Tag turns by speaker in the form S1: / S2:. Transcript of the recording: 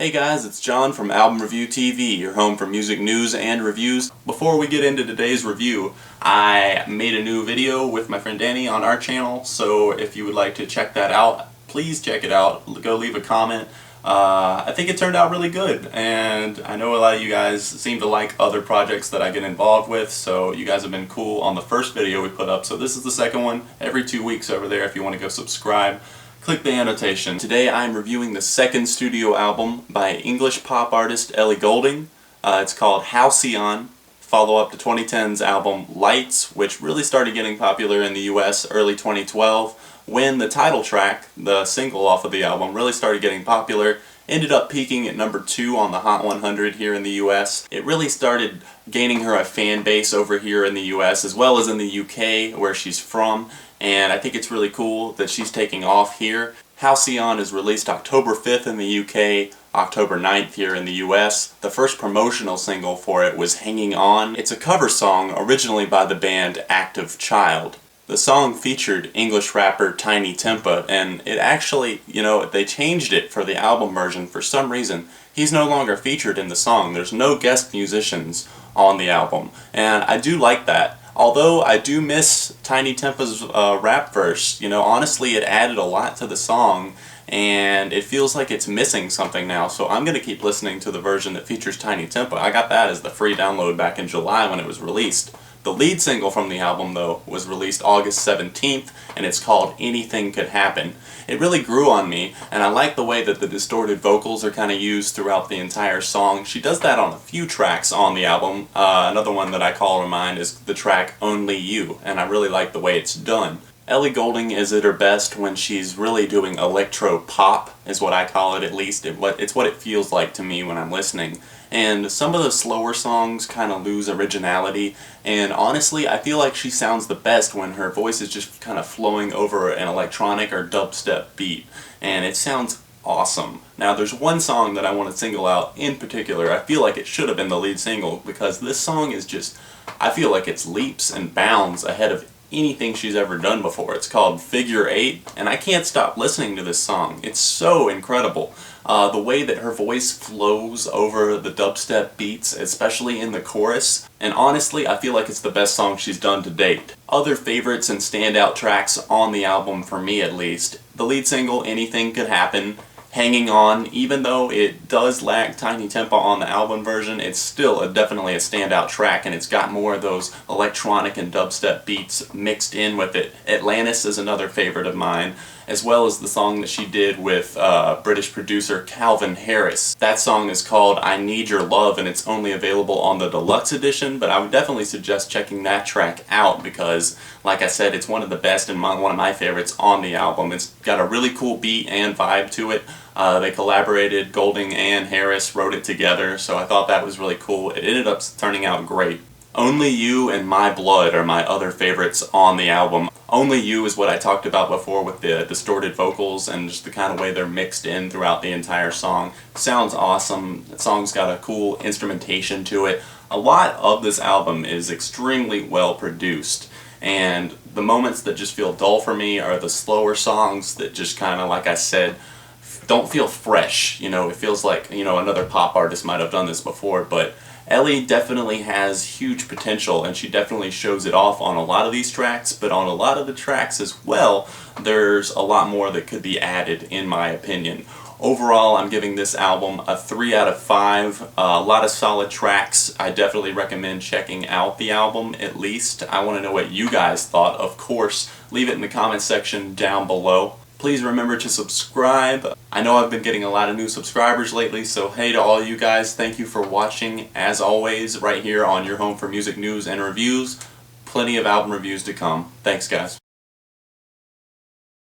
S1: Hey guys, it's John from Album Review TV, your home for music news and reviews. Before we get into today's review, I made a new video with my friend Danny on our channel, so if you would like to check that out, please check it out. Go leave a comment. I think it turned out really good, and I know a lot of you guys seem to like other projects that I get involved with, so you guys have been cool on the first video we put up, so this is the second one, every 2 weeks over there if you want to go subscribe. Click the annotation. Today I'm reviewing the second studio album by English pop artist Ellie Goulding. It's called Halcyon, follow-up to 2010's album Lights, which really started getting popular in the US early 2012 when the title track, the single off of the album, really started getting popular. Ended up peaking at number 2 on the Hot 100 here in the US. It really started gaining her a fan base over here in the US as well as in the UK where she's from, and I think it's really cool that she's taking off here. Halcyon is released October 5th in the UK, October 9th here in the US. The first promotional single for it was Hanging On. It's a cover song originally by the band Active Child. The song featured English rapper Tiny Tempa, and it actually, they changed it for the album version for some reason. He's no longer featured in the song. There's no guest musicians on the album, and I do like that. Although I do miss Tiny Tempa's rap verse. Honestly, it added a lot to the song, and it feels like it's missing something now, so I'm going to keep listening to the version that features Tiny Tempa. I got that as the free download back in July when it was released. The lead single from the album, though, was released August 17th, and it's called Anything Could Happen. It really grew on me, and I like the way that the distorted vocals are kind of used throughout the entire song. She does that on a few tracks on the album. Another one that I call to mind is the track Only You, and I really like the way it's done. Ellie Goulding is at her best when she's really doing electro-pop, is what I call it at least. It's what it feels like to me when I'm listening. And some of the slower songs kind of lose originality, and honestly I feel like she sounds the best when her voice is just kind of flowing over an electronic or dubstep beat, and it sounds awesome. Now there's one song that I want to single out in particular. I feel like it should have been the lead single because this song is just, I feel like it's leaps and bounds ahead of anything she's ever done before. It's called Figure 8, and I can't stop listening to this song. It's so incredible. The way that her voice flows over the dubstep beats, especially in the chorus, and honestly I feel like it's the best song she's done to date. Other favorites and standout tracks on the album, for me at least: the lead single Anything Could Happen, Hanging On. Even though it does lack Tiny Tempa on the album version, it's still definitely a standout track, and it's got more of those electronic and dubstep beats mixed in with it. Atlantis is another favorite of mine, as well as the song that she did with British producer Calvin Harris. That song is called I Need Your Love, and it's only available on the deluxe edition, but I would definitely suggest checking that track out because, like I said, it's one of the best and one of my favorites on the album. It's got a really cool beat and vibe to it. They collaborated, Goulding and Harris wrote it together, so I thought that was really cool. It ended up turning out great. Only You and My Blood are my other favorites on the album. Only You is what I talked about before with the distorted vocals and just the kind of way they're mixed in throughout the entire song. Sounds awesome. The song's got a cool instrumentation to it. A lot of this album is extremely well produced, and the moments that just feel dull for me are the slower songs that just kind of, like I said, don't feel fresh. It feels like, another pop artist might have done this before, but Ellie definitely has huge potential, and she definitely shows it off on a lot of these tracks, but on a lot of the tracks as well, there's a lot more that could be added, in my opinion. Overall, I'm giving this album a 3 out of 5. A lot of solid tracks. I definitely recommend checking out the album, at least. I want to know what you guys thought. Of course, leave it in the comment section down below. Please remember to subscribe. I know I've been getting a lot of new subscribers lately, so hey to all you guys, thank you for watching. As always, right here on your home for music news and reviews. Plenty of album reviews to come. Thanks, guys.